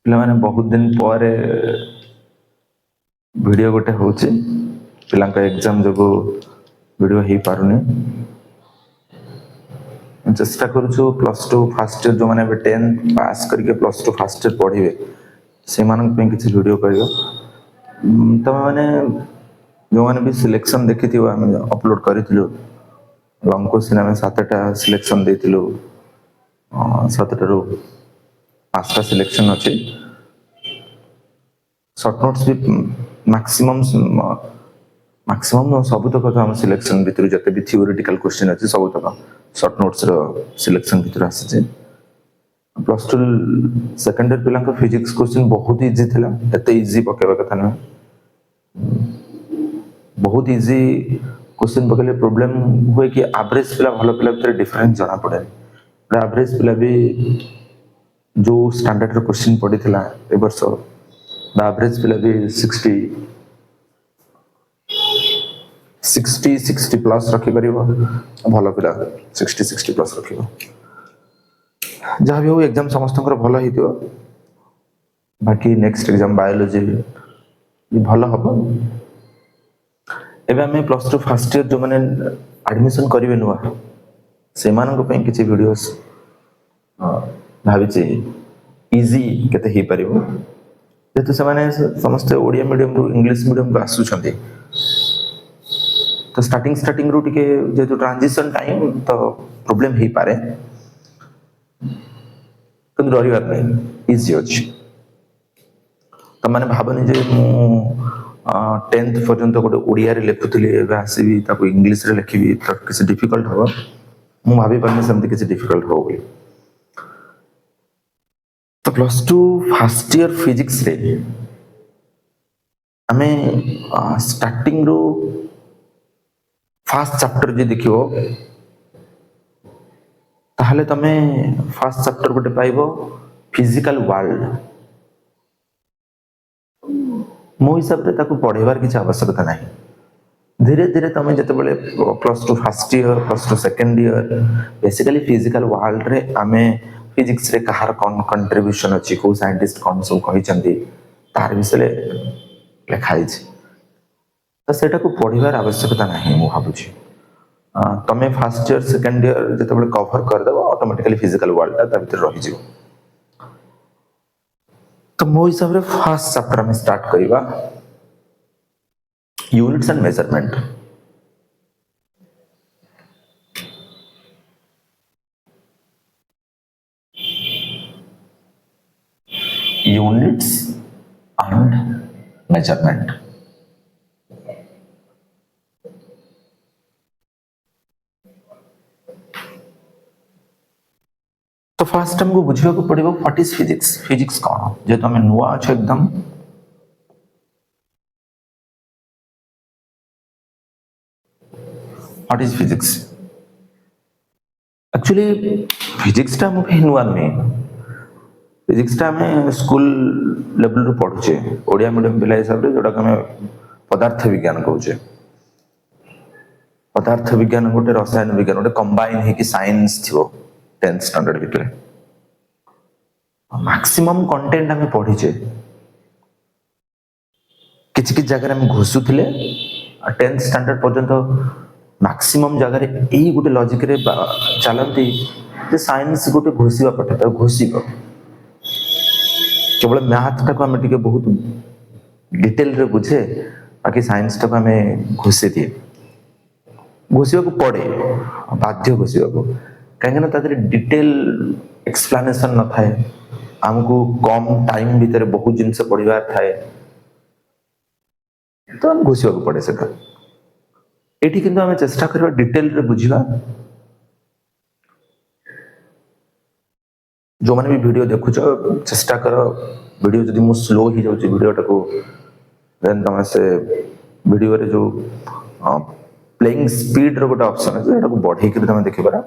पिला माने बहुत दिन पर वीडियो गोटे होचे पिला एग्जाम जो वीडियो हो पारुनी चेष्टा करूँ प्लस टू फास्ट ईयर जो मैंने 10th पास करके प्लस टू फास्ट ईयर पढ़े से किसी वीडियो कर तुम मैंने जो मैंने भी सिलेक्शन देखी थी आम अपलोड करूँ लंग क्वेश्चन आम 7टा सिलेक्शन देलु 7टारू 5टा सिलेक्शन अच्छे शॉर्ट नोट्स भी मैक्सिमम सब तक आम सिलेक्शन भितर जिते भी थियोरिटिकल क्वेश्चन अच्छे सब तक शॉर्ट नोट्स सिलेक्शन भितर आसी प्लस टू सेकेंड ईयर पिला फिजिक्स क्वेश्चन बहुत इजी था एत इजी पकेवा कथा ना बहुत इजी क्वेश्चन पकड़े प्रोब्लेम हुए कि एवरेज पिला भल पिला भीतर डिफरेंस जना पड़े एवरेज पिला भी जो स्टैंडर्ड क्वेश्चन पड़ी थिला ए वर्ष एवरेज पिला भी 60 प्लस रखी परिबो भल पिला 60 प्लस रखिबो जहाँ भी हो एग्जाम समस्त भल हो बाकी नेक्स्ट एग्जाम बायोलॉजी भल हम एबे हमें प्लस टू फास्ट ईयर जो मैंने एडमिशन करेंगे नुआ से किसी वीडियोस भावी इजी केते ही परिबो जेतु से माने समस्त ओडिया मीडियम रू इंग्लिश मीडियम को आसुछंती तो स्टार्टिंग रू टिके जेतु ट्रांजिशन टाइम तो प्रॉब्लम ही पारे तो डरिबार नहीं इजी अच्छी तो मैंने भावनी जे मु 10th पर्यंत गोटे ओडिया रे लिखुली आसबि इंग्लिश रे लिखी तो किसी डिफिकल्ट हम मु भाभी पानी सेमती किसी डिफिकल्ट हो बोली तो plus two fast year physics रे आमे स्टार्टिंग रो फास्ट चैप्टर जे देखियो ताहले तमे फास्ट चैप्टर गोटे पाइबो फिजिकल वर्ल्ड मो हिसाब से ताको पढ़ेबार किसी आवश्यकता नहीं धीरे धीरे तुम जिते plus two fast year plus two second year basically physical world रे आमे फिजिक्स रे कहार कौन कंट्रीब्यूशन अच्छी को साइंटिस्ट कौन सब कहते तार विषय लिखाई तो सेटा को पढ़ार आवश्यकता नहीं मु भावुची तमें फास्ट ईयर सेकेंड ईयर जिते कवर करदेव ऑटोमेटिकली फिजिकल वर्ल्ड भीतर रही तो मो हिसाब से फास्ट चैप्टर में स्टार्ट करिबा units and measurement units and measurement तो फास्ट हमको बुझा को पड़ेगा व्हाट इज फिजिक्स फिजिक्स कौन जे तुम नुआ अच्छे एकदम what is physics actually physics टा मुझे नुआ नुहे फिजिक्स टा हमें स्कूल लेवल रू पढ़ुचे ओडिया मीडियम पिला हिसाब से जोटा हमें पदार्थ विज्ञान कहूचे पदार्थ विज्ञान गोटे रसायन विज्ञान गोटे कंबाइन है कि साइंस थी 10th स्टैंडर्ड भितर मैक्सिमम कंटेंट हमें पढ़ीचे किसी किसी जगह में घुसुले 10th स्टैंडर्ड पर्यंत मैक्सिमम जगह यही गोटे लॉजिक रे चलती जे साइंस गोटे घुसवा पटे घुसब केवल मैथ टाक आम टे बहुत डिटेल रे बुझे बाकी साइंस टाक आम घुसी दिए घुसवा पड़े बाध्य घुसवा कहीं डिटेल एक्सप्लेनेशन न थाए आमको कम टाइम भितर बहुत जिनस पढ़ार थाए तो हम घुसवा पड़े से ये किंतु आम चेष्टा करवा डिटेल रे बुझा जो मैंने भी वीडियो देखुच चेष्टा कर वीडियो जदि मु स्लो ही जाऊँ वीडियोटा को देन तुम से वीडियो रे जो प्लेइंग स्पीड रो गोटे ऑप्शन है को बढ़े तुम देख पार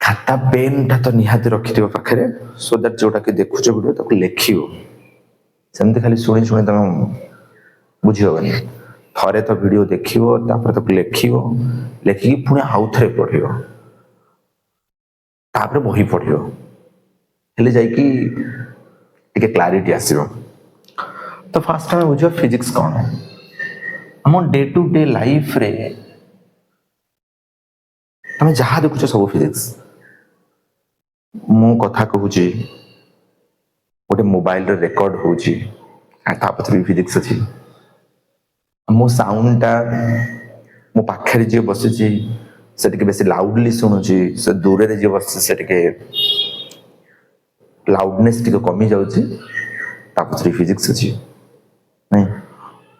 खाता पेन टा तो निहाती रखि पाखे सो दैट जोटा कि देखुच वीडियो ताको लिखियो सेमती खाली शुणी शुणी तुम बुझीहबनी थरे तो वीडियो देखियो तापर ताको लिखियो लिखिकी पुणी आउ थे पढ़ियो तापर बही पढ़ियो हेले जाइकी टिके क्लारिटी आसीबो। तो फास्ट आम बुझा फिजिक्स कौन आम डे टू डे लाइफ रे तुम जहाँ देखुच सब फिजिक्स। मु कथा कहूची गोटे मोबाइल रे रेकॉर्ड होची ता पछरे फिजिक्स अछि। मो साउंडटा मो पाखरे जे बसिची से टिके बेसी लाउडली शुणुची से दूर रे जे बसिची से टिके लाउडनेस टिके कमी जाउची ता पछरे फिजिक्स अछि। नहीं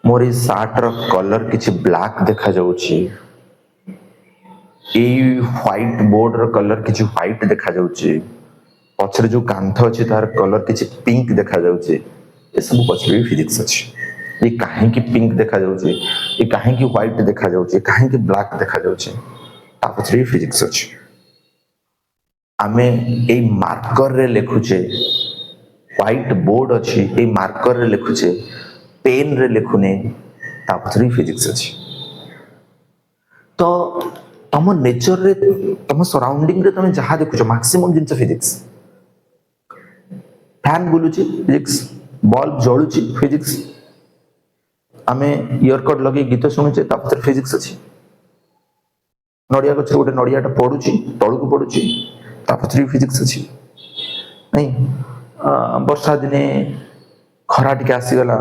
मोर ई शार्ट रो कलर किछि ब्लैक देखा जाउची a white board row colour किछि व्हाइट देखा जाउची पछरे जो कांथ अछि तार कलर किछि पिंक देखा जाउची ए सब पछरे फिजिक्स अछि। ये काहे की पिंक देखा जाउची ये काहे की व्हाइट देखा जाउची काहे की ब्लैक देखा जाउची ता पछरे फिजिक्स अछि। आमे ए मार्कर रे लिखुचे व्हाइट बोर्ड अछि ए मार्कर रे लिखुचे पेन रे लिखुने ता पछरे फिजिक्स अछि। तो तम नेचर रे तम सराउंडिंग रे तमे जहाँ देखुछ मैक्सिमम जिंस फिजिक्स। फैन बुलुची फिजिक्स बल्ब जळुची फिजिक्स आमे इयर कड लगे गीत शुणुचे ता पछरे फिजिक्स अछि। नडिया गछ गोटे नडियाटा पडुची तळकु पडुची ता पछरे फिजिक्स अछि। नहीं वर्षा दिने खरा टिके आसीगला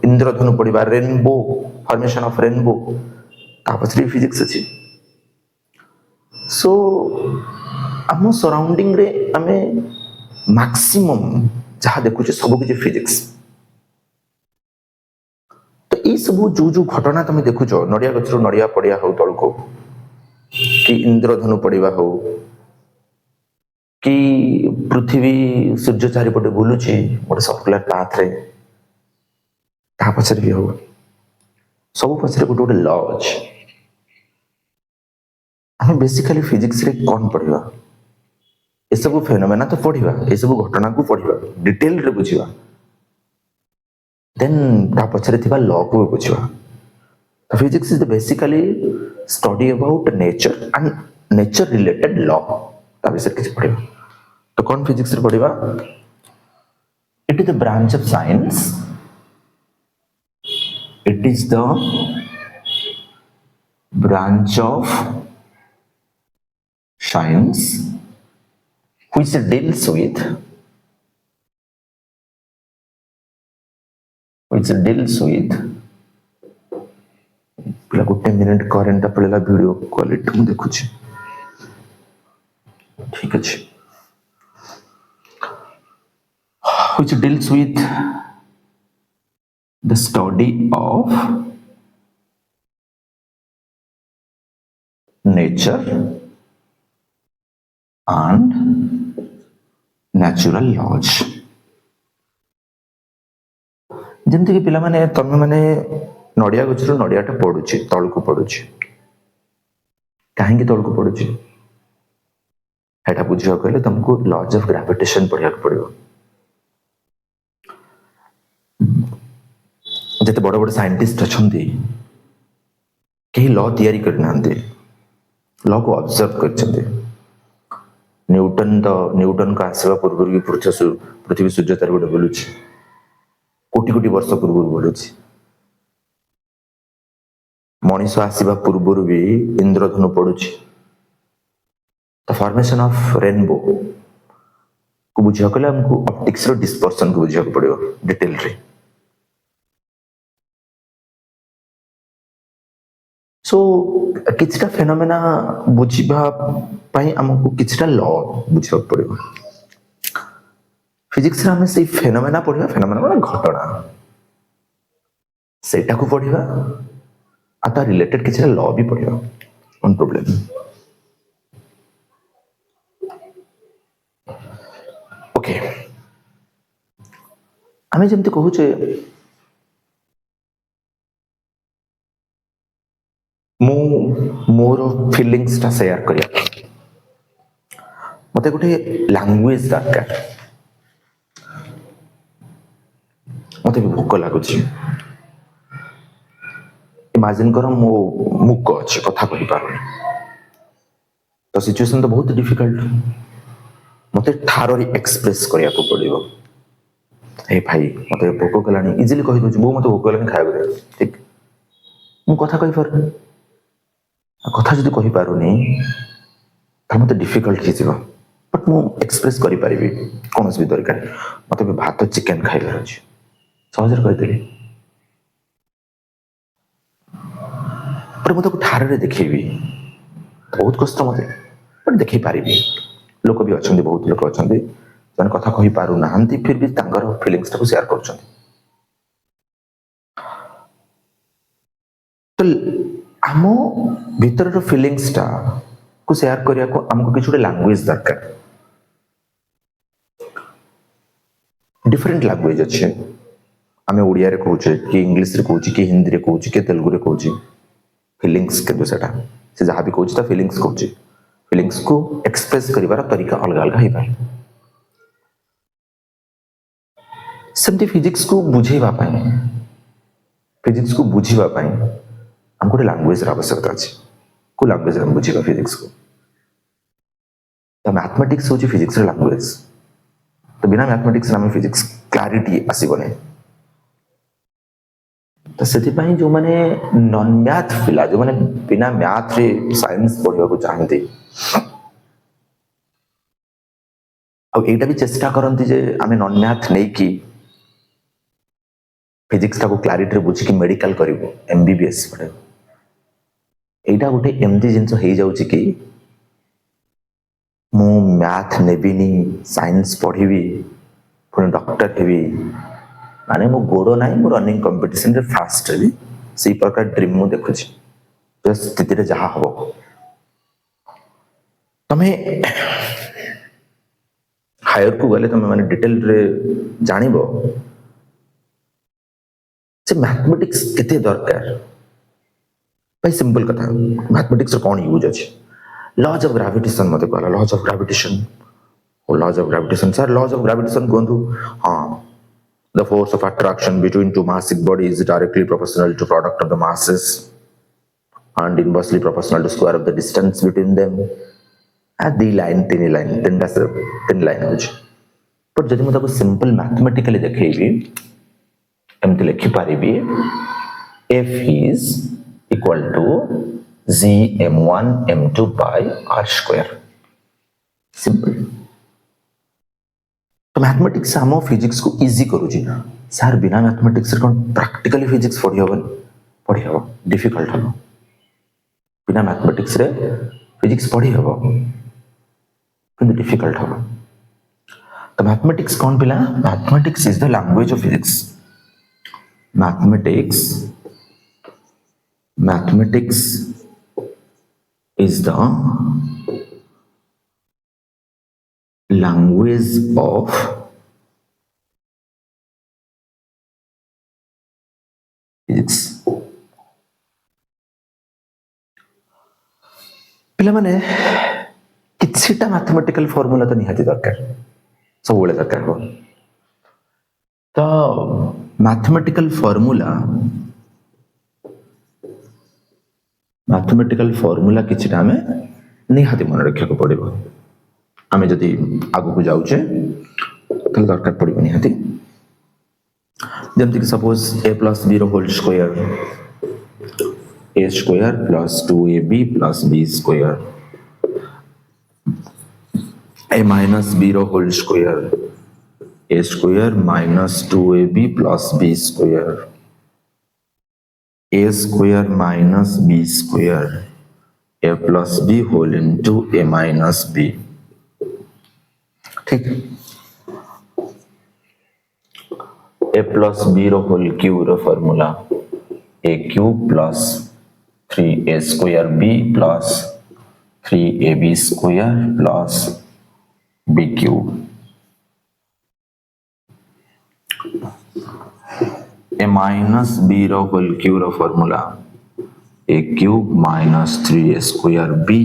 इंद्रधनु पड़िबा रेनबो फॉर्मेशन ऑफ रेनबो ता पछरे फिजिक्स अछि। सो आम सराउंडिंग रे आमे मैक्सिमम जहाँ देखुचे सब किछि फिजिक्स। तो ये सब जो जो घटना तुम देखुच नडिया गछ नडिया पड़िया हो तळको कि इंद्रधनु पड़िबा हो कि पृथ्वी सूर्य चारिपटे बुलुची गोटे सर्कुलर पाथ रे ता पछरे भी हो सब पछरे गोटे गोटे लॉ अछि। हम बेसिकली फिजिक्स रे कौन पढ़िबा ए सब फेनोमेना तो पढ़िबा ए सब घटना को पढ़िबा डिटेल रे बुझिबा देन ता पछरे थिबा लॉ को बुझिबा। Physics is basically study about nature and nature related law ता विषय किछ पढ़िबा। तो कौन फिजिक्स रे पढ़िबा it is the branch of science it is the branch of science which deals with पिला गोटे मिनिट करेंट पड़ेगा वीडियो क्वालिटी में देखुची ठीक अच्छे which deals with the study of nature and natural laws। जमती कि पिला माने तमे माने नडिया गछरो नडियाटा पडुची तळकु पडुची काहे की तळकु पडुची एटा बुझिया कहले तुमको लॉज ऑफ ग्रेविटेशन पढ़िया पड़िबो। जते बड़ बड़ साइंटिस्ट अछंती कहीं लॉ तैयारी करनांते लॉ को ऑब्जर्व करछंते। न्यूटन का आसवा पूर्व भी पृथ्वी सूर्य चारिपटे बुलुची कोटि कोटि वर्ष पूर्व बुलुची मनीष आसवा पूर्व भी इंद्रधनु पड़ुची। द फॉर्मेशन ऑफ रेनबो को बुझिया कहले हमको ऑप्टिक्स रो डिस्पर्शन को बुझिया पड़िबो डिटेल रे। सो किछटा फेनोमेना बुझिबा पई हमको किछटा लॉ बुझिया पड़िबो। फिजिक्स रे हमें से फेनोमेना पढ़िबा फेनोमेना माने घटना सेटा को पढ़िबा आता रिलेटेड किछटा लॉ भी पढ़िबा वन प्रॉब्लम। ओके हमें जमते कहूचे मु मोर फीलिंग्स ता शेयर करिया मते गोटे लैंग्वेज दरकार मते भी भूख लागुची इमेजिन करो मो मुक अछि कथा कहि पारुनी तो सिचुएशन तो बहुत डिफिकल्ट मते ठार एक्सप्रेस करिया को पड़िबो ए भाई मते भोक कलानी इजिली कहि दउछ बो मते भोक कलानी खाया दे ठीक मु कथा कहि पार कथा जदि कहि पारुनी त मते डिफिकल्ट हि जिवो बट मु एक्सप्रेस करि परिबि कोनस भी दरकार मते भात चिकन खाइबार अछि सहजरे कहि देली पर मु ताको ठारे देखैबी बहुत कष्ट मते बट देखै पारिबी लोक भी अछंती बहुत लोक अछंती जने कथा कहि पारु नाहंती फिर भी तांगर फीलिंग्स को शेयर करछंती तो आमो भीतर फीलिंग्स टा को शेयर करिया को हमको किछ लैंग्वेज दरकार डिफरेंट लैंग्वेज अच्छे आम ओडिया रे कहूचे कि इंग्लिश रे कहूची कि हिंदी रे कहूची कि तेलुगु रे कहूची फीलिंग्स के सेटा से जहाँ भी कहूची ता फीलिंग्स कहूची फीलिंग्स को एक्सप्रेस करिवार तरीका अलग अलग ही पाए सेमती फिजिक्स को बुझेबा पाए फिजिक्स को बुझीबा पाए हमको लैंग्वेज रा आवश्यकता अछि को लैंग्वेज रे बुझीबा फिजिक्स को तो मैथमेटिक्स होची फिजिक्स रे लैंग्वेज तो बिना मैथमेटिक्स नाम फिजिक्स क्लैरिटी आसीबने तो से जो माने नॉन मैथ पिला जो माने बिना मैथ रे साइंस पढ़िया को चाहते अब एटा भी चेष्टा करंती जे आमे नॉन मैथ नै की फिजिक्स को क्लैरिटी रे बुझी कि मेडिकल करिवो एमबीबीएस पढ़े एटा गोटे एमदी जिंस हे जाउची कि मु मैथ नेबिनी साइंस पढ़िबी पुणी डॉक्टर हेबी माने मो गोड़ो ना मो रनिंग कंपटीशन रे फास्ट हेबी से प्रकार ड्रीम मु देखुची जो स्थिति रे जहा हो तमे हायर को गले तमे माने डिटेल रे जानिबो से मैथमेटिक्स केते दरकार भाई सिंपल कथा मैथमेटिक्स रे कोन यूज अछि लॉज ऑफ ग्रेविटेशन मते कहला लॉज ऑफ ग्रेविटेशन और laws of gravitation sir laws of gravitation कोंदु हां the force of attraction between two massive bodies is directly proportional to product of the masses and inversely proportional to square of the distance between them at the line thin line होची पर जदि म ताको simple mathematically देखैबी एमति लिखि पारिबी f is equal to gm1 m2 by r square simple तो mathematics हम physics को easy करूची सर बिना मैथमेटिक्स रे कोन प्रैक्टिकली फिजिक्स पढ़ी हबो डिफिकल्ट हबो बिना मैथमेटिक्स रे फिजिक्स पढ़ी हबो किंतु डिफिकल्ट हबो तो मैथमेटिक्स कौन पिला mathematics is the language of physics mathematics is the language of physics पिला माने किछिटा मैथमेटिकल फार्मूला तो निहाती दरकार सब बेले दरकार हो तो मैथमेटिकल किछिटा में निहाती मन रखा को पड़िबो आमे जदि आगु को जाउचे तो दरकार पड़िबो निहाती जमति कि सपोज a plus b रो whole square a square plus 2ab plus b square a minus b रो whole square a square minus 2ab plus b square a square minus b square a plus b whole into a minus b ठीक a plus b रो whole cube रो formula a cube plus 3a square b plus 3ab square plus b cube a minus b रो whole cube रो formula a cube minus 3a square b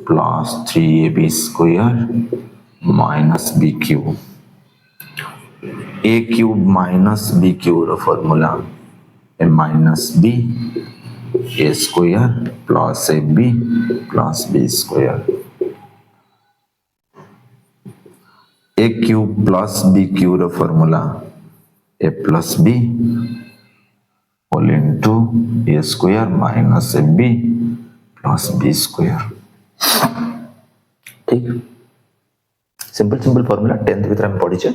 plus 3ab square minus b cube a cube minus b cube रो formula a minus b a square plus ab plus b square a cube plus b cube formula a plus b whole into a square minus a b plus b square. ठीक, simple simple formula 10th भीतर हम पढ़ी छे।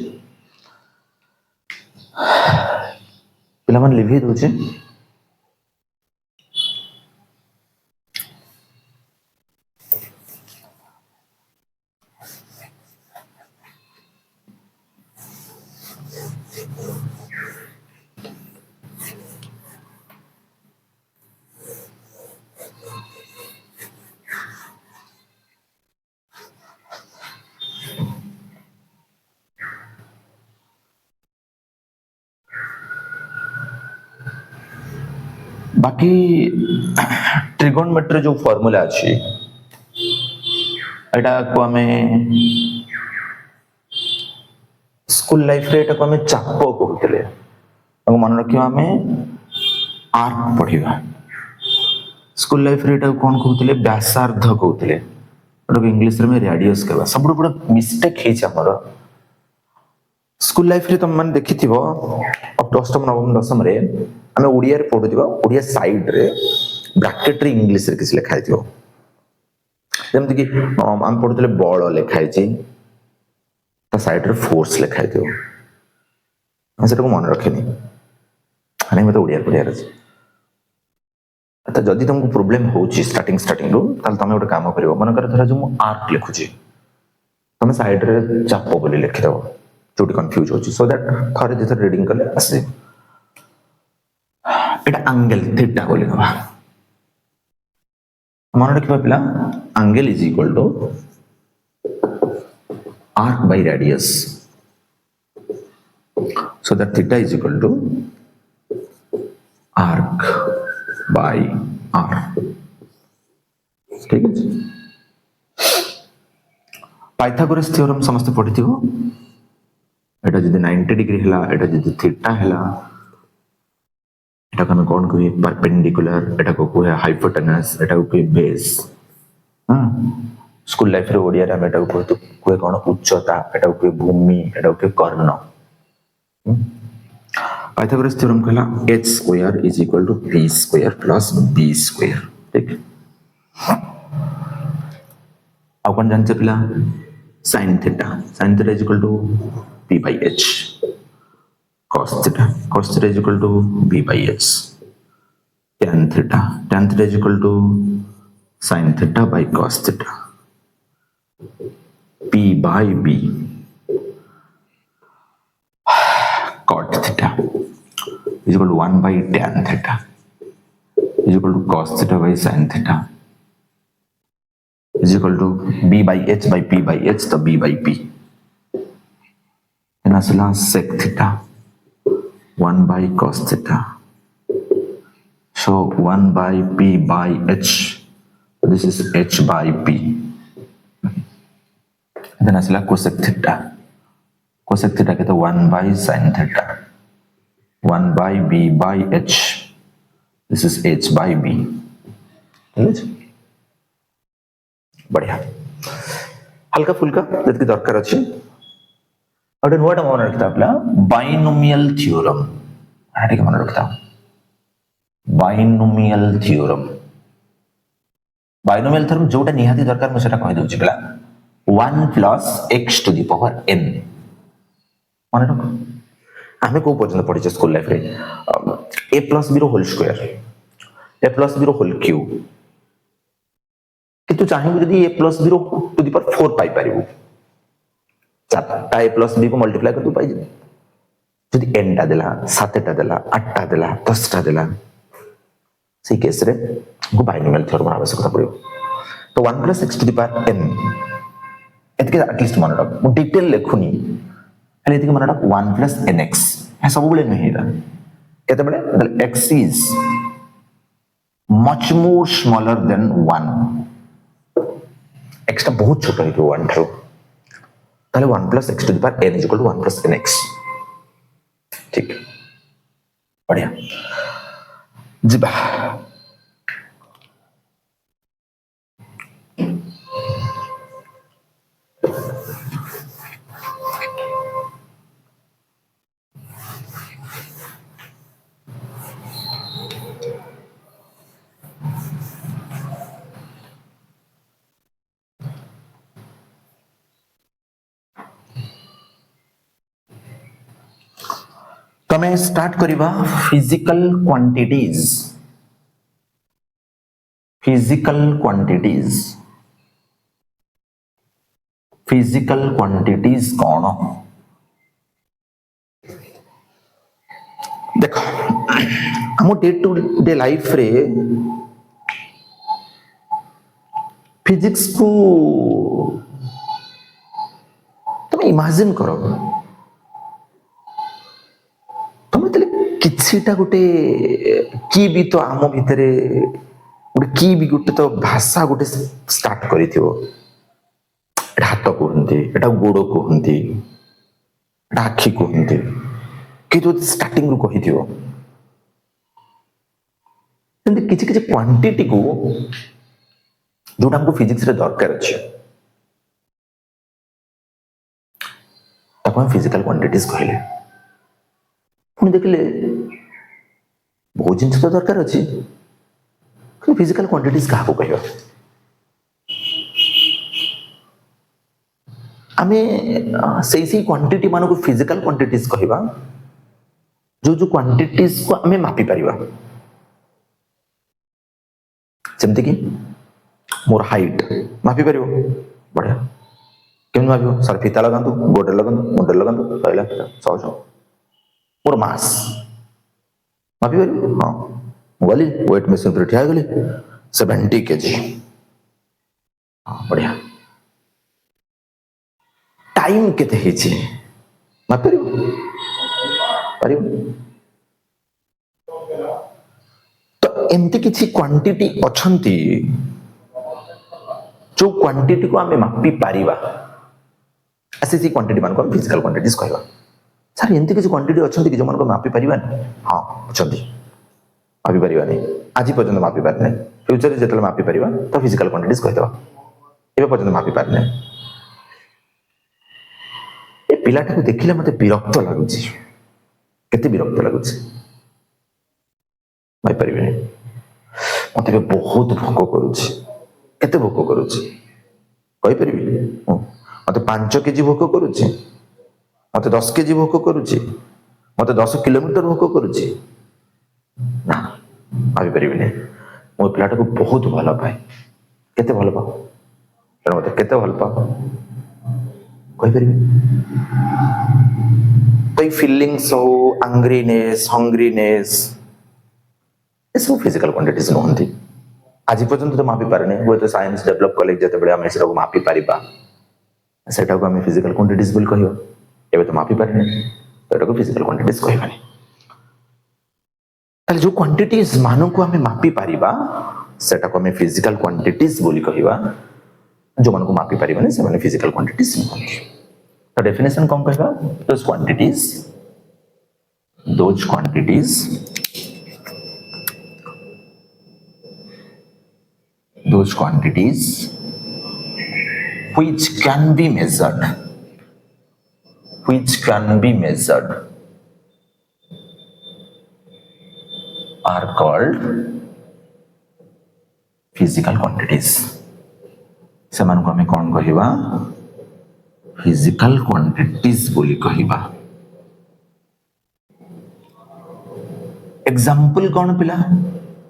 पिला मन लिखि दोचे बाकी trigonometry जो फॉर्मूला अच्छी एटा को हमें स्कूल लाइफ रे एटा को हमें चाप कहते मन रखियो हमें आर्क पढ़िबा। स्कूल लाइफ रे एटा कोन कहते व्यासार्ध कहते इंग्लिश रे में रेडियस कहबा। सब बड़ा मिस्टेक हे हमर स्कूल लाइफ रे तुम मन देखिथिबो अब अष्टम नवम दशम रे हमें ओडिया रे पढुथिबो ओडिया साइड रे ब्रैकेट रे इंग्लिश रे किछ लिखा हिथिबो जेमति कि हम पढुथले बल लिखा हिची ता साइड रे फोर्स लिखा हिथिबो हम सेटा को मन रखेनी हाने मते ओडिया पढिया अछि। त जदि तुमको प्रॉब्लम होची स्टार्टिंग रो ताल तमे ओटा काम करिवो मन कर धरा जो मु आर्क लिखुची तमे साइड रे चाप बोली लिखि दबो जो कंफ्यूज होची सो दैट थरे जे रीडिंग करले आसे एटा एंगल थीटा बोली कबा मन रखिबा पिला angle is equal to arc by radius so that theta is equal to arc by R. ठीक है, पाइथागोरस थ्योरम समस्त पढ़िथिबो एटा जदि 90 डिग्री हला एटा जदि थीटा हला एटा हम कोन कहि परपेंडिकुलर एटा को कोहे हाइपोटेनस एटा को कोहे बेस। हां स्कूल लाइफ रे ओडिया रे हम एटा को कोहे कोन उच्चता एटा को कोहे भूमि एटा को कोहे कर्ण। पाइथागोरस थ्योरम कहला h square is equal to p square plus b square. ठीक, आ कोन जानते पिला sin theta is equal to p by h cos theta is equal to b by h tan theta is equal to sin theta by cos theta p by b cot theta is equal to 1 by tan theta is equal to cos theta by sin theta is equal to b by h by p by h तो b by p and asla sec theta 1 by cos theta so 1 by p by h this is h by p then asla cosec theta के तो 1 by sin theta 1 by b by h this is h by b। बढ़िया हल्का फुल्का जति दरकार अछि और note मन रखता अपना बाइनोमियल थ्योरम ठीक मन रखता बाइनोमियल थ्योरम जोटा निहाती दरकार मैं सेटा कहि दउची पिला 1 plus x to the power n मन रख हमें को पर्यंत पढ़िछे स्कूल लाइफ रे a plus b रो whole square a plus b रो होल क्यूब किंतु चाहिबो यदि a plus b रो टू द पावर 4 पाई परिबो चारटा a plus b को मल्टीप्लाई कर दो पाई जे यदि n टा देला 7 टा देला 8 टा देला 10 टा देला से केस रे को बाइनोमियल थ्योरम आवश्यकता पड़ियो तो 1 plus x to the power n एतके एटलीस्ट मन रख मु डिटेल लेखुनी खाली एतके मन रख 1 plus nx है सब बले नहीं रा केते बले x is much more smaller than 1 x टा बहुत छोटा है 1 ठारो ताले 1 plus x to the power n is equal to 1 plus nx। ठीक बढ़िया जिबा तमें स्टार्ट करिबा physical quantities. Physical quantities, physical quantities कौन? देखो हम डे टू डे लाइफ रे फिजिक्स को तुम इमेजिन करो, तुम किछिटा गोटे की भी तो आम भितर गोटे की भी गोटे तो भाषा गोटे स्टार्ट करिथिबो। एटा हाथ कहते, एटा गोड़ कहते, एटा आखि कहते, कि तो स्टार्टिंग रु कहिथिबो। किसी किसी क्वांटिटी को जोटा हमको फिजिक्स रे दरकार अछि ताको हम फिजिकल क्वांटिटीज कहले। पुणी देखले बहुत जिनिस तो दरकार अछि, फिजिकल क्वांटिटीज काहा को कहबा? आमे से क्वांटिटी मान को फिजिकल क्वांटिटीज कहबा जो जो क्वांटिटीज को आमे मापी परिबा। जमते कि मोर हाइट मापी परिबो, बढ़िया केम मापिबो? सर फीता लगांतु, गोटे लगांतु, मुंडे लगांतु, कहला सहज। मोर मास मापी परिबो? हां, गली वेट मशीन पर ठिया गली 70 केजी, हां बढ़िया। टाइम केते हेछि मापी परिबो? परिबो। तो एमती किसी क्वांटिटी अछंती जो क्वांटिटी को आमे मापी पारिबा, ऐसी क्वांटिटी मान को हम फिजिकल क्वांटिटीज कहबा। सर एमती किसी क्वांटिटी अछंती कि जो मान को मापी पारिबानी? हां अछंती, मापी पारिबानी, आज पर्यंत मापी पारने, फ्यूचर रे जेतले मापी पारिबा तो फिजिकल क्वांटिटीज कहदबा। एबे पर्यंत मापी पारने। ए पिलाटा को देखिले मते विरक्त लागुची, केते विरक्त लागुची मापी पारिबेनी। मते बहुत भोक करूची, केते भोक करूची कहि परिबी? मते 5 केजी भोक करूची, मते 10 केजी भोक करूची, मते 10 किलोमीटर भोक करूची ना, भाभी परिबेनी। मो पिलाटा को बहुत भल पाए, केते भल पा, मते केते भल पा कहि परिबी? कोई फीलिंग्स हो, एंग्रीनेस, हंग्रीनेस, ये सब फिजिकल क्वांटिटीज नहंती। आज पर्यंत तो मापी पारने, वो तो साइंस डेवलप कले जते बळे हम सेटा को मापी पारिबा, सेटा को हम फिजिकल क्वांटिटीज बोल कहियो। एबे तो मापी पारने, सेटा को फिजिकल क्वांटिटीज कहबानी। ताले जो क्वांटिटीज मानो को हमें मापी पारिबा सेटा को हमें फिजिकल क्वांटिटीज बोली कहिबा। जो मान को मापी पारिबानी से माने फिजिकल क्वांटिटीज नहंती। तो डेफिनेशन कौन कहबा? दोस quantities which can be measured are called physical quantities। से मान को हमें कौन कहिबा? फिजिकल क्वांटिटीज बोली कहिबा। एग्जांपल कौन पिला?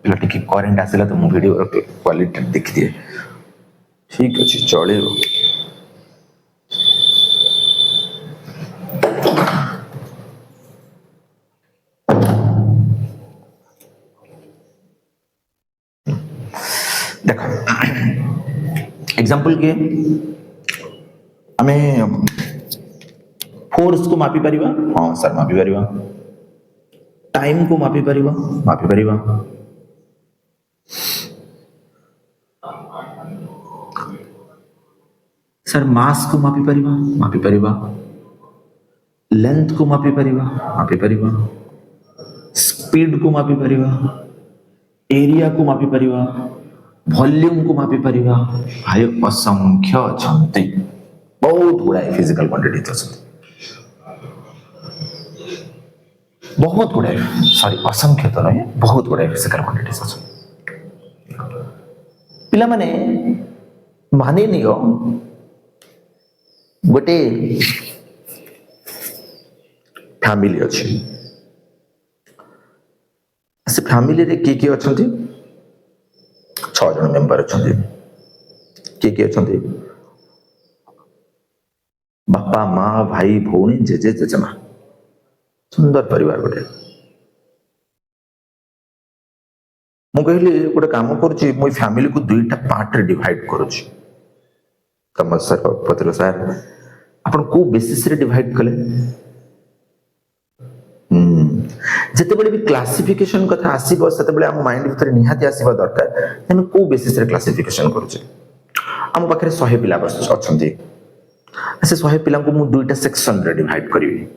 पिला टिके करेंट आसिला तो मु वीडियो क्वालिटी देख दिए, ठीक अछि चलिबो। देखो एग्जांपल के हमें फोर्स को मापी परिबा? हां सर मापी परिबा। टाइम को मापी परिबा? मापी परिबा। सर मास को मापी परिबा? मापी परिबा। लेंथ को मापी परिबा? मापी परिबा। स्पीड को मापी परिबा, एरिया को मापी परिबा, वॉल्यूम को मापी परिबा। भाई असंख्य अछंती, बहुत गुड़ाए फिजिकल क्वांटिटीज अछंती, बहुत गुड़ाए, सॉरी असंख्य तो नहीं, बहुत गुड़ाए फिजिकल क्वांटिटीज अछंती। पिला माने माने नियो गोटे फैमिली अछि, से फैमिली रे किए अछंती 6 जन मेंबर अछंती किए अछंती बापा माँ भाई भौणी जेजे जेजेमा सुंदर परिवार गोटे मु कहली गोटे काम करुच्ची मु फैमिली को दुईटा पार्ट रे डिवाइड करुच्ची तम सर पत्र सर आपण को बेसिस रे डिवाइड कले जितेबले भी क्लासिफिकेशन कथा आसीबो सेतेबले हम माइंड भीतर निहाती आसीबा दरकार हम को बेसिस रे क्लासिफिकेशन करूचे हम पाखरे 100 पिला बस अछंती से 100 पिला को मु दुईटा सेक्शन रे डिवाइड करिवि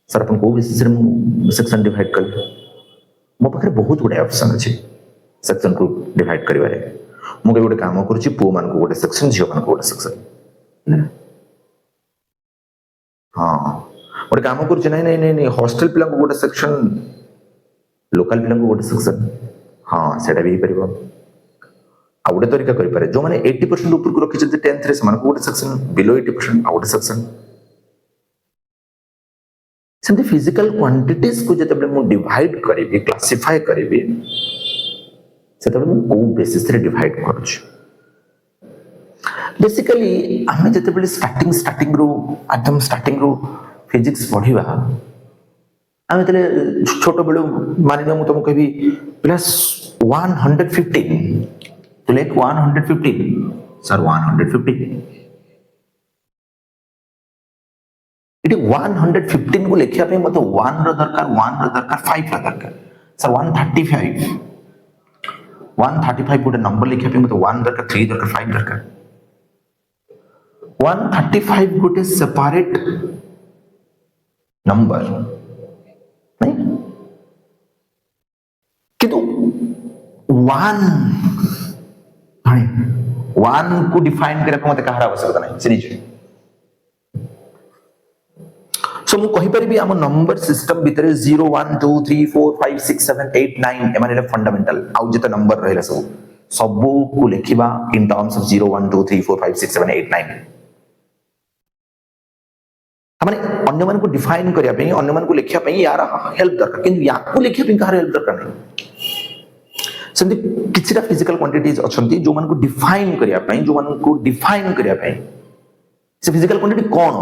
सर अपन को बेसिस रे सेक्शन डिवाइड कले मो पाखरे बहुत गुडे ऑप्शन अछि सेक्शन को डिवाइड करिवारे मु के गोटे काम करूची पो मान को गोटे सेक्शन झियो मान को गोटे सेक्शन हां गोटे काम करुचे नहीं नहीं नहीं हॉस्टल पिला को गोटे सेक्शन लोकल पिला को गोटे सेक्शन हां सेटा भी परिबो आ गोटे तरीका करि पारे जो माने 80% ऊपर को रखि जति 10th रे समान को गोटे सेक्शन बिलो 80% आ गोटे सेक्शन सेमति फिजिकल क्वांटिटीज को जते मु डिवाइड करिवि क्लासिफाई करिवि सेते मु को बेसिस रे डिवाइड करूछ बेसिकली हमें जते बले स्टार्टिंग रो एकदम स्टार्टिंग रो फिजिक्स पढ़िबा आमे तले छोटो बेलो मानिना मु तुमको कहबी प्लस 115 तो लेक 115 सर 115 इट 115 को लिखिया पे मते 1 रो दरकार 5 रो दरकार सर 135 135 गोटे नंबर लिखिया पे मते 1 दरकार 3 दरकार 5 दरकार 135 गोटे सेपरेट नंबर नहीं किंतु 1 को डिफाइन करने मत कहार आवश्यकता नहीं से निजे सो मु कहि परिबी हम नंबर सिस्टम भीतर 0 1 2 3 4 5 6 7 8 9 एमाने फंडामेंटल आउ जते नंबर रहला सब को लिखिबा इन टर्म्स ऑफ 0 1 2 3 4 5 6 7 8 9 हमने अन्य मन को डिफाइन करिया पे अन्य मन को लिखिया पे यार हेल्प दरकार किंतु या को लिखिया पे कहार हेल्प दरकार नहीं सेंति किछटा फिजिकल क्वांटिटीज अछंती जो मन को डिफाइन करिया पे जो मन को डिफाइन करिया पे से फिजिकल क्वांटिटी कोन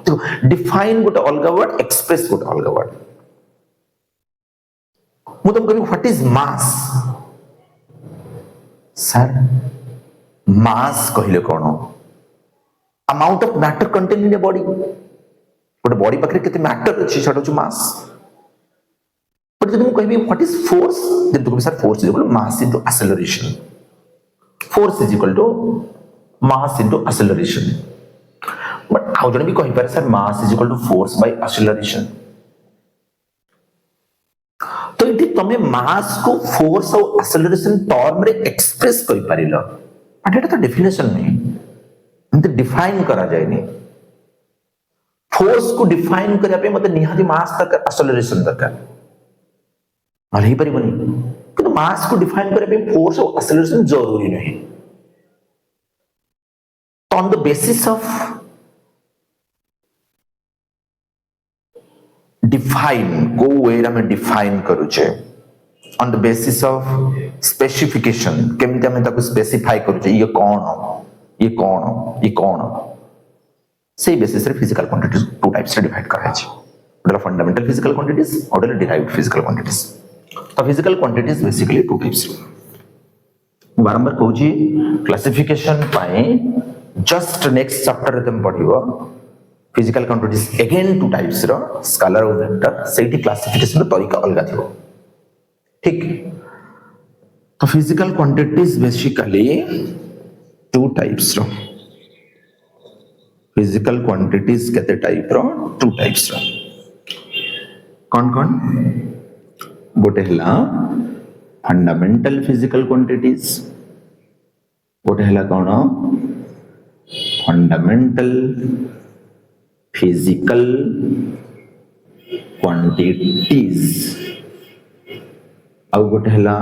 तो डिफाइन गोटे अलग वर्ड एक्सप्रेस गोटे अलग वर्ड मु तुम कहबी व्हाट इज मास सर मास कहिले कोन amount of matter contain in a body गोटे बॉडी पाखरे केते मैटर अछि छडो छु मास बट जदि मु कहबी व्हाट इज फोर्स देन तु कहबी sir force is equal to mass into acceleration force is equal to mass into acceleration but आउ जने भी कहि पारे sir mass is equal to force by acceleration तो इति तमे मास को फोर्स और एक्सेलरेशन टर्म रे एक्सप्रेस करि पारिलो बट एटा तो डेफिनेशन नहीं मतलब डिफाइन करा जाय नहीं फोर्स को डिफाइन करिया पे मते निहाती मास तक एक्सेलरेशन तक भले ही परिबनी कि मास को डिफाइन करिया पे फोर्स और एक्सेलरेशन जरूरी नहीं तो on the basis of define को वे में डिफाइन करूचे on the basis of specification केमिति हमें ताको स्पेसिफाई करूचे ये कौन से बेसिस रे फिजिकल क्वांटिटीज टू टाइप्स रे डिवाइड करा छै ओडा फंडामेंटल फिजिकल क्वांटिटीज ओडा डिराइव्ड फिजिकल क्वांटिटीज तो physical quantities basically two types बारंबार कहू छी क्लासिफिकेशन पाए जस्ट नेक्स्ट चैप्टर रे तुम पढिबो physical quantities again two types रो स्केलर और वेक्टर सेठी क्लासिफिकेशन रो तरीका अलग थिबो ठीक तो physical quantities basically two types रो फिजिकल क्वांटिटीज केते टाइप रो टू टाइप्स रो कौन गोटे हला फंडामेंटल फिजिकल क्वांटिटीज गोटे हला कौन फंडामेंटल फिजिकल क्वांटिटीज आउ गोटे हला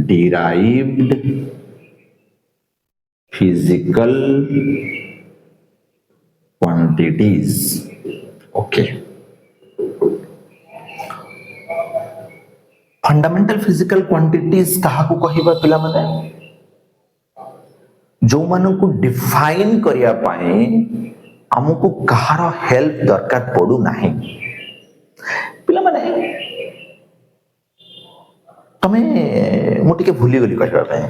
derived physical quantities okay fundamental physical quantities काहाकू कहिबा पिला माने जो मानकू डिफाइन करिया पाए हमको कहार हेल्प दरकार पड़ू नाही पिला माने तमे मु टिके भूली गली कहबा पाए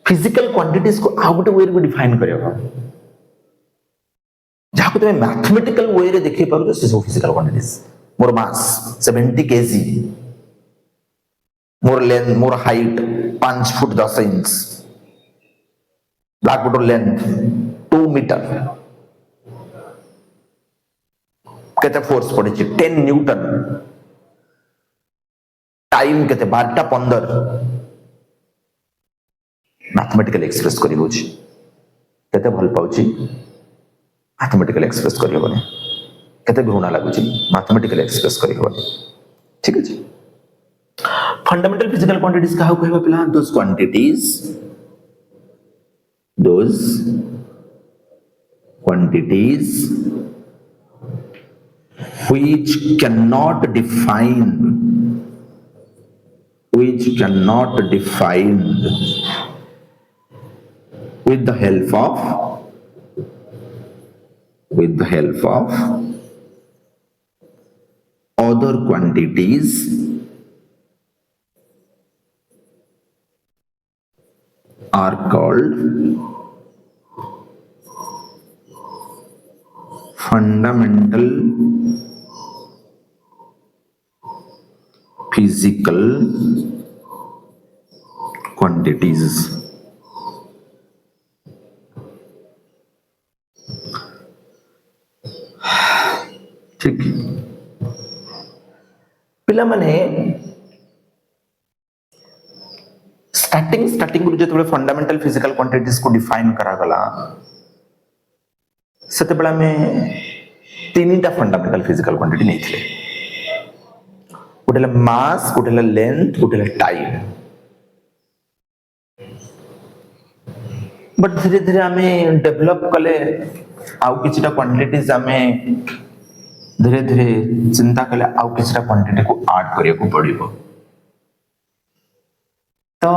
फिजिकल क्वांटिटीज को आ गोटे वे डिफाइन करिया जहाँ तुम मैथमेटिकल वे रे देखि पारो से सब फिजिकल क्वांटिटीज मोर मास 70 केजी मोर लेंथ मोर height 5 foot 10 inch blackboard length 2 metre केते फोर्स पड़े 10 न्यूटन टाइम केते 12:15 मैथमेटिकल एक्सप्रेस करी होची केते भल पाउची मैथमेटिकल एक्सप्रेस करी होबनी केते घृणा लागुची मैथमेटिकल एक्सप्रेस करी होबनी ठीक अछि फंडामेंटल फिजिकल क्वांटिटीज काहू कहबा पिला दोस quantities which cannot define with the help of other quantities are called fundamental physical quantities. ठीक पिला माने स्टार्टिंग जो फंडामेंटल फिजिकल क्वांटिटीज को डिफाइन करा गला सेते बेला में तीनटा फंडामेंटल फिजिकल क्वांटिटी नहीं थे गोटे मास गोटे लेंथ गोटे टाइम बट धीरे धीरे आमे डेवलप कले आउ किछटा क्वांटिटीज आमे धीरे धीरे चिंता कले आउ किछटा क्वांटिटी को ऐड करिया को पड़िबो तो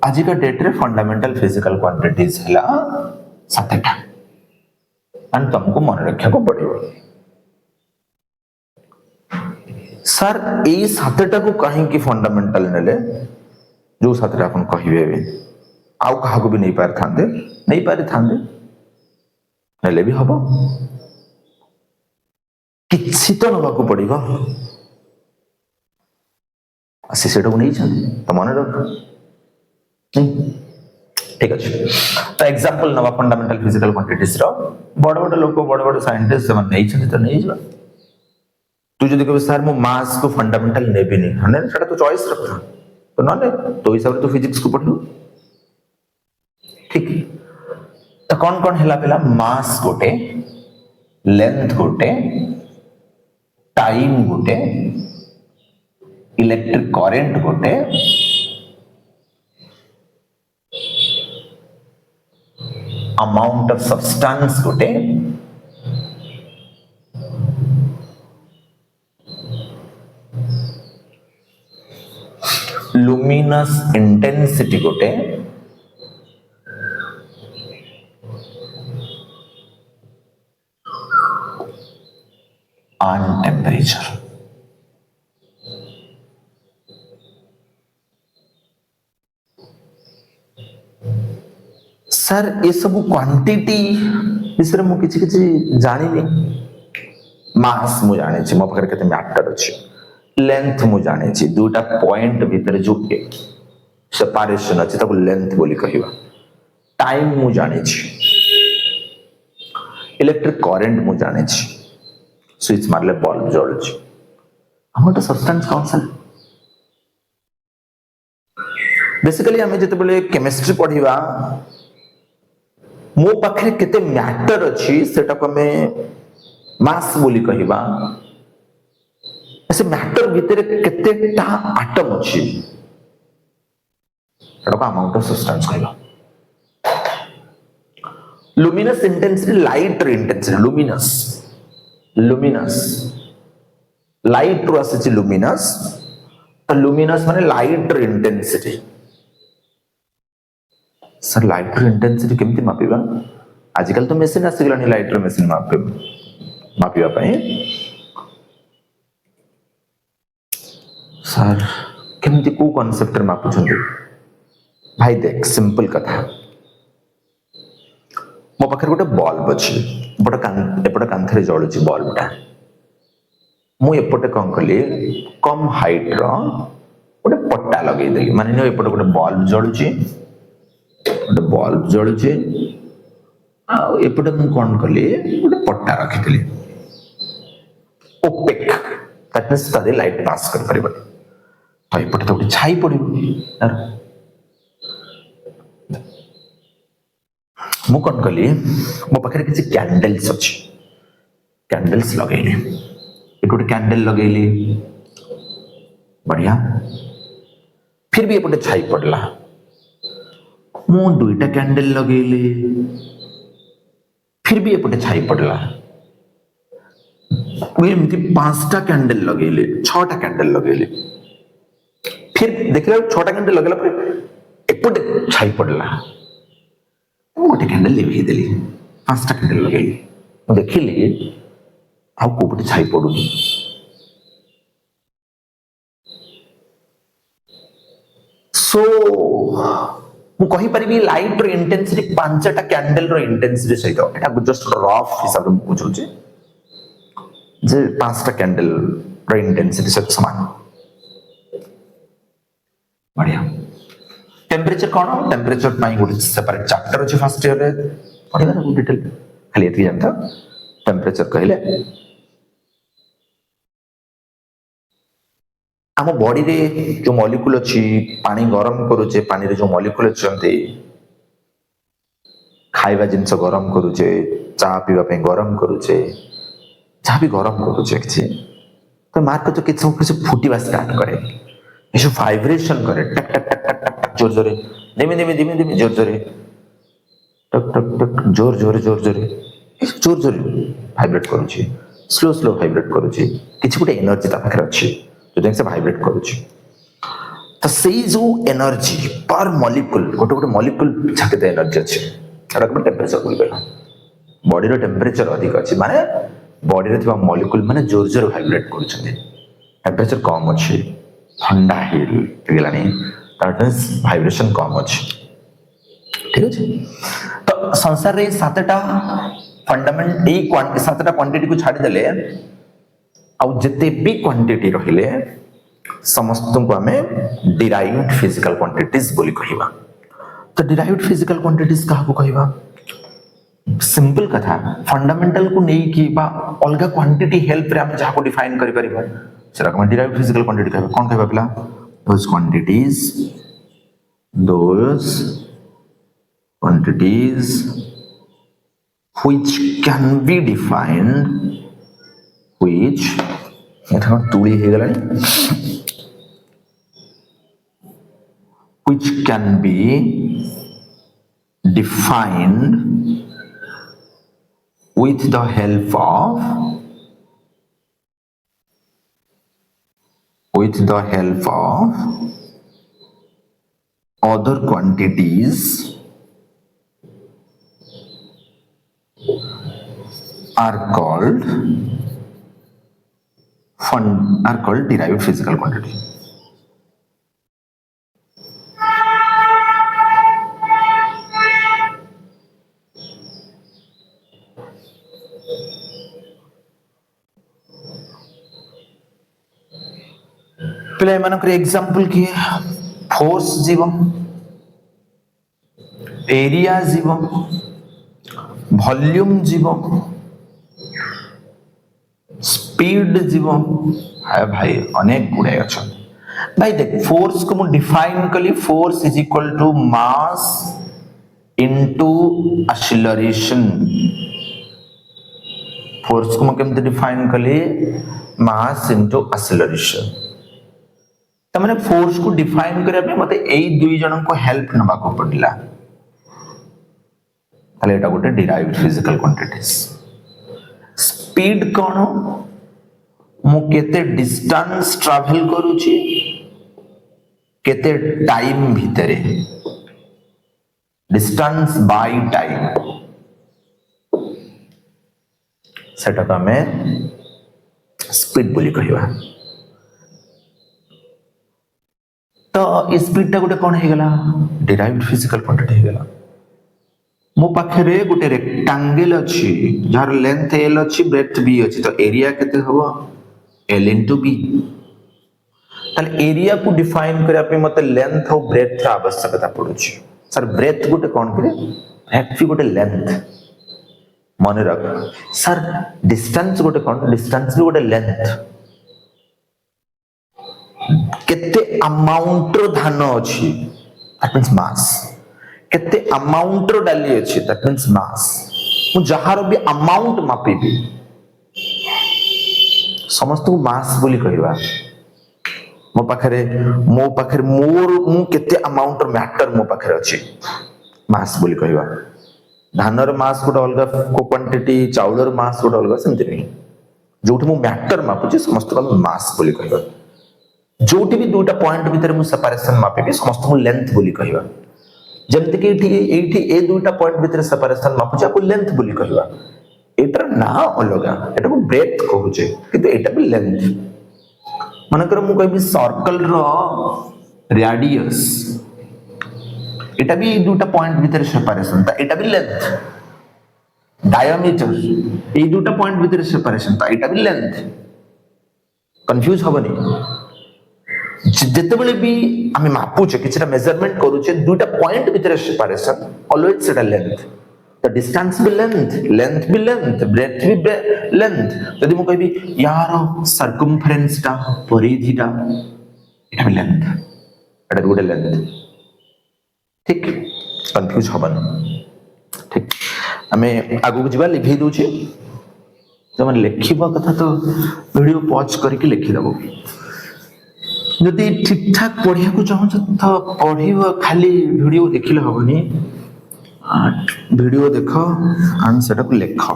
आज का डेट रे फंडामेंटल फिजिकल क्वांटिटीज हला 7टा एंड तुमको मन रखा को पड़िबो सर ए 7टा को कहीं की फंडामेंटल नेले जो 7टा अपन कहिबे आउ कहा को भी नहीं पारे थांदे नेले भी हबो किछि तो नवा को पड़िबो आसी सेटा को नहीं छन तो मन रख ठीक अछि तो एग्जांपल नवा फंडामेंटल फिजिकल क्वांटिटीज रो बड़ लोग बड़ साइंटिस्ट से नहीं छन तो नहीं जा तू जदि कबे सर मो मास को फंडामेंटल नेबी नहीं हने सेटा तो चॉइस रख तो न ले तो हिसाब रे तो फिजिक्स को पढ़ू ठीक तो कौन हला पेला मास गोटे लेंथ गोटे टाइम गोटे इलेक्ट्रिक करंट गोटे अमाउंट ऑफ सब्सटेंस गोटे लुमिनस इंटेंसिटी गोटे and temperature सर ये सब क्वांटिटी विषय मु किछि जानिनी मास मु जाने छी मो पाखरे केते मैटर अछि लेंथ मु जाने छी दुटा पॉइंट भीतर जो सेपरेशन अछि ताको लेंथ बोली कहिबा टाइम मु जाने छी इलेक्ट्रिक करंट मु जाने छी स्विच मारले बल्ब जळुछि हमर तो सब्सटेंस कौन सा बेसिकली हमें जते बेले केमिस्ट्री पढिबा मो पाखरे केते मैटर अछि सेटा को हमें मास बोली कहिबा ऐसे मैटर भीतर केतेटा एटम अछि सेटा को अमाउंट ऑफ सब्सटेंस कहिबा luminous intensity light intensity luminous light रु आसी लुमिनस तो लुमिनस माने लाइट रो इंटेंसिटी सर लाइट रो इंटेंसिटी केमती मापिबा आजकल तो मशीन आसीगलानी लाइट रो मशीन मापिबा पई सर केमती को कांसेप्ट रे मापुछंती भाई देख सिंपल कथा मो पाखे गोटे बल्ब अच्छी एपटे कांथरे जलुची बल्बटा मु एपटे कौन कली कम हाइट रो गोटे पट्टा लगे देली माने एपटे गोटे बल्ब जलुची गोटे बल्ब जलुची एपटे मु कौन कली गोटे पट्टा रखिली ओपेक दैट मींस तादे लाइट पास कर परिबनी तो एपटे तो गोटे छाई पड़िबो मु कौन कली मो पाखे किसी कैंडल्स अच्छी कैंडल्स लगेली एक गोटे कैंडल लगेली बढ़िया फिर भी एपटे छाई पड़ला मु दुईटा कैंडल लगेली फिर भी एपटे छाई पड़ला एमती 5टा कैंडल लगेली 6टा कैंडल लगेली फिर देखला 6टा कैंडल लगेला पर एपटे छाई पड़ला गोटे कैंडल लिभेई देली 5टा कैंडल लगेली देखिली आउ कोपटे छाई पड़ुनी सो मु कहि परिबी लाइट रो इंटेंसिटी 5टा कैंडल रो इंटेंसिटी सहित एटा जस्ट रफ हिसाब रे बुझुची जे 5टा कैंडल रो इंटेंसिटी सहित समान बढ़िया टेम्परेचर कौन टेम्परेचर पाई गोटे सेपरेट चैप्टर अछि फर्स्ट ईयर रे पढिबा ना डिटेल खाली एति जानता टेम्परेचर कहले आम बॉडी रे जो मॉलिक्यूल अछि पानी गरम करूचे पानी रे जो मॉलिक्यूल अछंती खाइबा जिंस गरम करूचे चा पीवा पे गरम करूचे चा भी गरम करूचे किछि तो मार्क तो किछ फुटीबा स्टार्ट करे एसो वाइब्रेशन करे टक टक टक टक टक जोर जोरे धीमे धीमे धीमे धीमे जोर जोरे टक टक टक जोर जोरे जोर जोरे जोर जोरे वाइब्रेट करूची स्लो स्लो वाइब्रेट करूची किछि गोटे एनर्जी ता पाखरे अछि जो से वाइब्रेट करूची तो सेई जो एनर्जी पर मॉलिक्यूल गोटे गोटे मॉलिक्यूल छाते एनर्जी अछि एटा को टेंपरेचर बोल गला बॉडी रो टेंपरेचर अधिक अछि माने बॉडी रे थिबा मॉलिक्यूल माने जोर जोर वाइब्रेट करूछन्ती टेंपरेचर कम अछि ठंडा हिल गेलानी दैट मींस वाइब्रेशन कम अछि ठीक अछि तो संसार रे 7टा फंडामेंट ए क्वांटिटी 7टा क्वांटिटी को छाडी देले आ जते भी क्वांटिटी रहिले समस्त को हमें डिराइव्ड फिजिकल क्वांटिटीज बोली कहिबा तो डिराइव्ड फिजिकल क्वांटिटीज कहा को कहिबा सिंपल कथा फंडामेंटल को नहीं कि बा अलगा क्वांटिटी हेल्प रे हम जहा को डिफाइन करि परिबा सेरा को डिराइव्ड फिजिकल क्वांटिटी कहबा कोन कहबा पिला those quantities which can be defined which एठा Tuli hey Galani which can be defined with the help of other quantities are called derived physical quantity. पहले मानक एग्जांपल किए फोर्स जीव area जीव volume जीव speed जीव है भाई अनेक गुड़े अच्छा भाई देख फोर्स को मुझे डिफाइन कली force is equal to mass into acceleration force को मुझे डिफाइन कली मास इनटू एक्सीलरेशन तो मैंने फोर्स को डिफाइन करने मते एई दुई जन को हेल्प नबा को पड़ला ताले एटा गोटे डिराइव्ड फिजिकल क्वांटिटीज स्पीड कोन मु केते डिस्टेंस ट्रैवल करूची केते टाइम भितरे डिस्टेंस बाय टाइम सेटा को आमे स्पीड बोली कहवा। तो स्पीड टा गोटे कौन हो गला डिराइव्ड फिजिकल क्वांटिटी हो गला। मो पाखरे गोटे रेक्टेंगल अछि जार लेंथ l अछि ब्रेथ b अछि तो एरिया केते हबो l into b। ताले एरिया को डिफाइन करया पे मते लेंथ और ब्रेथ रा आवश्यकता पडुछि। सर ब्रेथ गोटे कौन करे ब्रेथ भी गोटे लेंथ मन रख। सर डिस्टेंस गोटे कौन डिस्टेंस भी गोटे लेंथ। केते अमाउंट रो धान अछि दैट मींस मास। केते अमाउंट रो डाली अछि दैट मींस मास। मु जहार भी अमाउंट मापिबी समस्त को मास बोली कहबा। मो पाखरे मोर मु केते अमाउंट मैटर मो पाखरे अछि मास बोली कहबा। धानर मास गोटे अलग को क्वांटिटी चाउलर मास गोटे अलग सेमति नहीं। जोठी मु मैटर मापुची समस्त को मास बोली कहबा। जोठी भी दुटा पॉइंट भीतर मु सेपरेशन मापिबी समस्त को लेंथ बोली कहबा। जमते कि एठी ए दुटा पॉइंट भीतर सेपरेशन मापुची आपको लेंथ बोली कहबा। एटर ना अलगा एटा को ब्रेथ कहूचे किंतु एटा भी लेंथ। मनकर मु कहबी सर्कल रो रेडियस एटा भी दुटा पॉइंट भीतर सेपरेशन ता एटा भी लेंथ। डायमीटर ए दुटा पॉइंट भीतर सेपरेशन ता एटा भी लेंथ। कंफ्यूज हबनी जेतेबेले भी आमे मापुचे किछटा मेजरमेंट करूचे दुटा पॉइंट भीतर सेपरेशन ऑलवेज सेटा लेंथ। तो डिस्टेंस भी लेंथ लेंथ भी लेंथ ब्रेथ भी लेंथ। यदि मु कहबी यार सर्कमफरेंस टा परिधिटा एटा भी लेंथ एटा गोटे लेंथ। ठीक कंफ्यूज हबन। ठीक आमे आगु को जिबा लिखि दोचे तो मन लेखिबा कथा तो वीडियो पॉज करके लिखि दबो। यदि ठीक ठाक पढ़िया को चाहछ तो पढ़िबो खाली वीडियो देखिले हबनी। वीडियो देखो एंड सेटा को लिखो।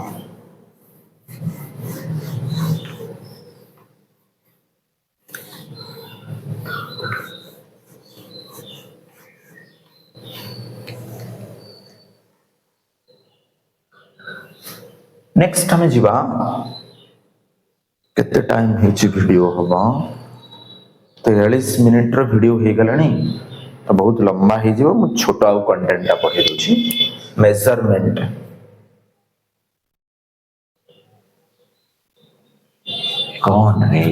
नेक्स्ट हमें जीवा केते टाइम हेची वीडियो हबा 43 मिनिट रो वीडियो हे गलानी तो बहुत लंबा हे जीवो। मु छोटा आ कंटेंट टा पढे दोची। मेजरमेंट कौन है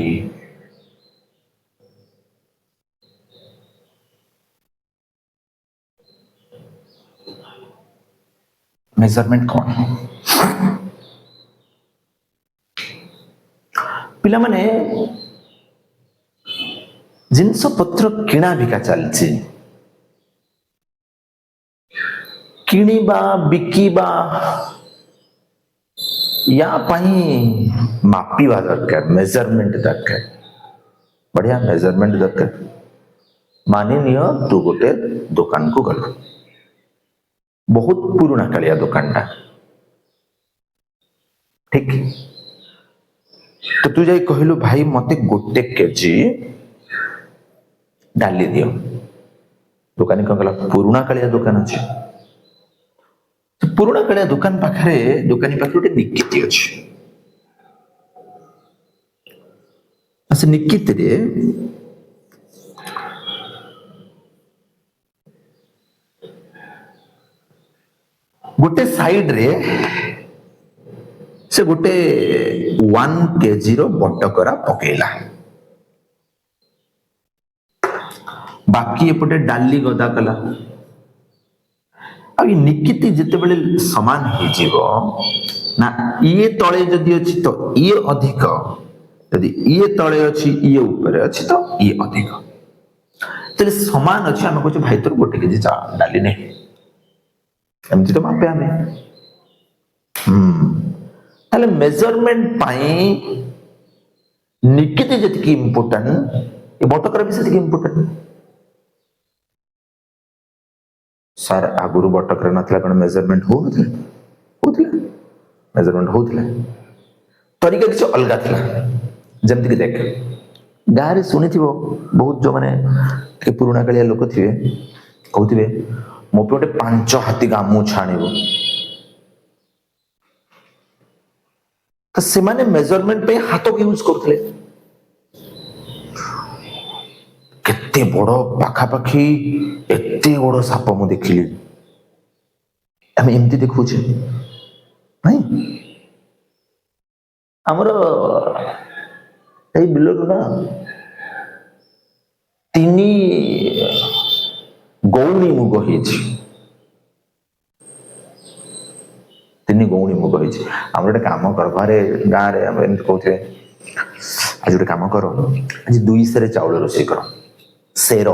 मेजरमेंट कौन है पिला माने जिनस पत्र किणा बिका चलछि किणीबा बिकिबा या पाई मापिबा दरकार मेजरमेंट दरकार। बढ़िया मेजरमेंट दरकार। मानि नियो तू गोटे दुकान को गल बहुत पुराना कालिया दुकान टा ठीक। तो तू जाई कहलु भाई मते गोटे केजी डाली दियो। दुकानी कह गला पुराना कालिया दुकान अछि। पुराना कालिया दुकान पाखरे दुकानी पाखरे गोटे निकिति अछि। से निकिति रे गोटे साइड रे से गोटे 1 केजी रो बटकरा पकेला। बाकी एपटे डाली गदा कला। आ निकिति जेते बेले समान हे जीवो ना ये तळे जदी अछि तो ये अधिक यदि ये तळे अछि ये ऊपर अछि तो ये अधिक। तले समान अछि हम कहू भाई तोर गोटे केजी डाली नै एमति तो मापे हमें। ताले मेजरमेंट पाई निकिति जति इंपोर्टेंट ये बटकर भी सेति इंपोर्टेंट। सर आगुरु बटकर नथला कोन मेजरमेंट होथिला मेजरमेंट होथिला तरीका किछ अलगा थिला। जमती कि देख गाँव में शुणी बहुत जो मैंने पुराणा कालिया लोक थे कहते मो पे गोटे 5 हाथी गामुछा आनिबो तो से माने मेजरमेंट पे हाथ को यूज करते केते बड़ पाखापाखि एते बड़ साप मु देखिली आम एमती देखुचे नहीं आमर बिलरू ना 3 गौणी मुग हो 3 गौणी मुग हो आम गोटे कम कर घरे गाँव में एमती कहते आज गोटे कम कर आज 2 सेर चाउल रोषे कर सेर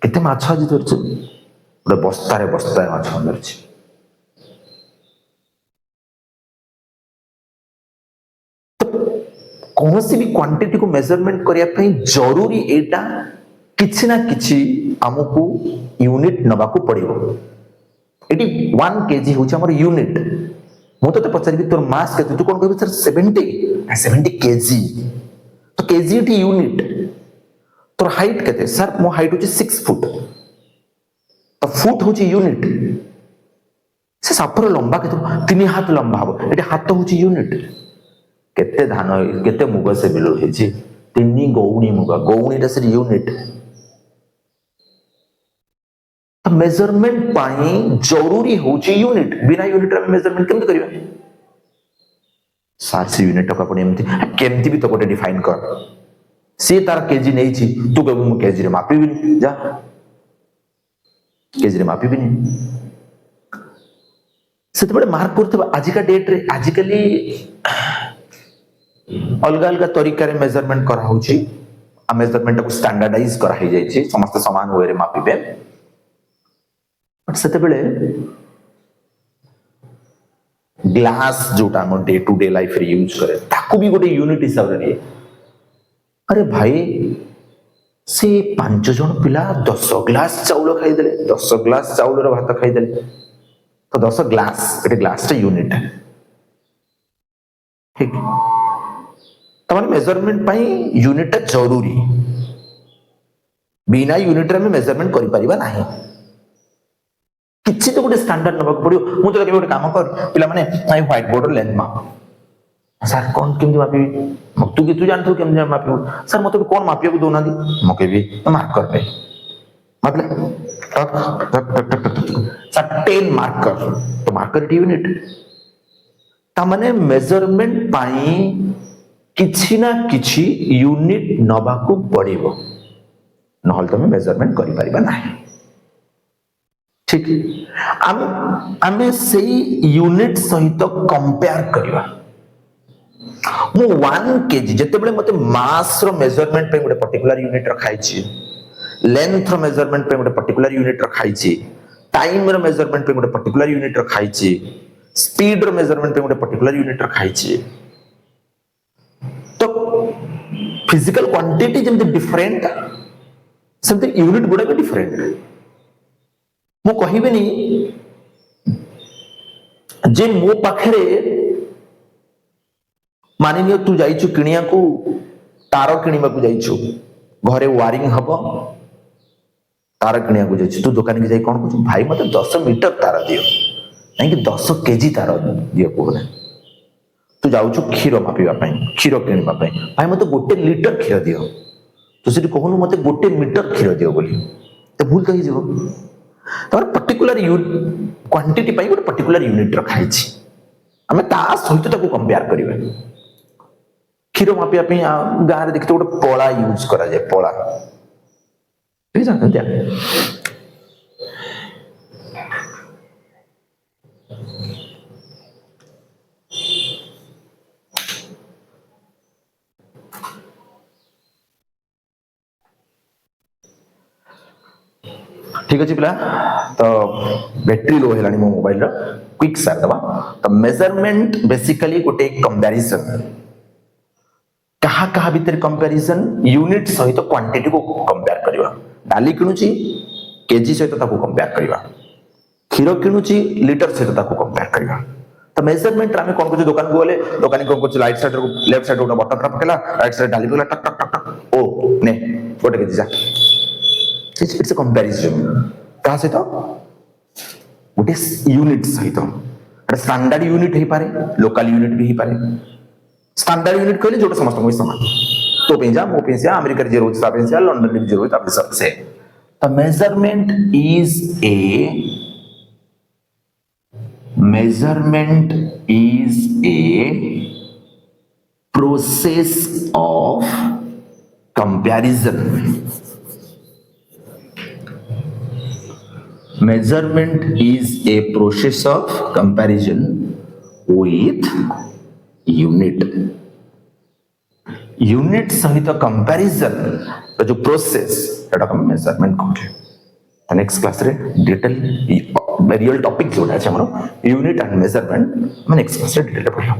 केते माछ आज धरछ गोटे बस्तारे बस्ताए माछ धरछ कौन सी भी क्वांटिटी को मेजरमेंट करिया पई जरूरी एटा किछि ना किछि हमकु यूनिट नबाकू पड़िबो एटी 1 केजी होछ हमर यूनिट मु तो पचारि तोर मास केते तू कोन कहबी सर 70 केजी तो केजी एटी यूनिट तोर हाइट केते सर मो हाइट होछ 6 फुट तो फुट होछ यूनिट से सापर लंबा केते 3 हाथ लंबा हो एटी हाथ होछ यूनिट केते धान केते मुग से बिलो हेछि 3 गौणी मुग गौणी रे से यूनिट मेजरमेंट पाई जरूरी होछि यूनिट बिना यूनिट रे मेजरमेंट केमते करिवा सार से यूनिट का पड़े एमती केमती भी तो कोटे डिफाइन कर से तार केजी नै छी तू कहबो मु केजी रे मापिबिनी जा केजी रे मापिबिनी सेते बडे मार्क करथबा आजिका डेट रे आजिकली अलग अलग तरीका रे मेजरमेंट करा होछि आ मेजरमेंट को स्टैंडर्डाइज करा ही जाय छी समस्त समान होय रे मापिबे बट सेते बेले ग्लास जोटा हम डे टू डे लाइफ रे यूज करे ताकू भी गोटे यूनिट हिसाब रे अरे भाई से 5 जन पिला 10 ग्लास चाउल खाई देले 10 ग्लास चाउल रो भात खाई देले तो 10 ग्लास एटे ग्लास टा यूनिट है ठीक तमाने मेजरमेंट पाई यूनिट टा जरूरी बिना यूनिट रे मेजरमेंट करि परिबा नाही किछि तो गोटे स्टैंडर्ड नबा पड़ियो मु तो गोटे काम कर पिला माने आई व्हाइट बोर्ड लेंथ माप सर कौन केमती मापी तू कि तू जानथु केमती मापी सर मते कोन मापिया को दोना दी मके भी मार्कर पे मतलब सर 10 मार्कर तो मार्कर यूनिट ता माने मेजरमेंट पाई किछि ना किछि यूनिट नबा को पड़िबो नहल तमे मेजरमेंट करि परिबा नाही ठीक आमे सेही यूनिट सहित कंपेयर करबा मु 1 केजी जते बेले मते मास रो मेजरमेंट पे गोटे पर्टिकुलर यूनिट रखाई छी लेंथ रो मेजरमेंट पे गोटे पर्टिकुलर यूनिट रखाई छी टाइम रो मेजरमेंट पे गोटे पर्टिकुलर यूनिट रखाई छी स्पीड रो मेजरमेंट पे गोटे पर्टिकुलर यूनिट रखाई छी तो फिजिकल क्वांटिटी जेमते डिफरेंट सेमते यूनिट गुडा भी डिफरेंट मु कहिबेनी जे मो पाखरे मानिनियो तू जाइछु किनिया को तार किनिबा को जाइछु घरे वायरिंग हबो तार किनिया को जाइछु तू दुकान के जाई कोन कहछु भाई मते 10 मीटर तार दियो नहीं कि 10 केजी तार दियो कोने तू जाउछु खीरो मापिबा पई खीरो किनिबा पई भाई मते 1 लीटर खीरो दियो तू सिटी कहनु मते 1 मीटर खीरो दियो बोली तो भूल कहि जेबो तोर पर्टिकुलर क्वांटिटी पई गोटे पर्टिकुलर यूनिट रखाई छी हमें ता सहित ताको कंपेयर करिवे खीरो मापिया पे गाँव देखते गोटे पला यूज करा जाए पला ठीक है ठीक अच्छे पिला तो बैटरी लो है मो मोबाइल रो क्विक सार दबा तो मेजरमेंट बेसिकली गोटे कंपैरिजन कहा कहा भीतर कंपैरिजन यूनिट सहित क्वांटिटी को कंपेयर करबा डाली किनुची केजी सहित ताको कंपेयर करबा खीरो किनुची लीटर सहित ताको कंपेयर करबा तो मेजरमेंट आम कौन कर दुकान को गले दुकानी कौन कर राइट साइड लेफ्ट साइड गोटे बटन पकेला राइट साइड डाली पकेला टक टक टक टक ओ ने गोटे केजी जा इट्स अ कंपैरिजन कहा सहित गोटे यूनिट सहित स्टैंडर्ड यूनिट हो पारे लोकल यूनिट भी हो पारे स्टैंडर्ड यूनिट कहले जोटा समस्त को समान तो पे जा मो पे जा अमेरिका जे रोज ता पे जा लंदन में जे रोज ता पे से the measurement is a process of comparison measurement is a process of comparison with unit सहित comparison जो process एटा हम measurement कहते नेक्स्ट क्लास रे डिटेल रियल टॉपिक जोटा है हमरो यूनिट एंड मेजरमेंट मैं नेक्स्ट क्लास रे डिटेल पढ़ा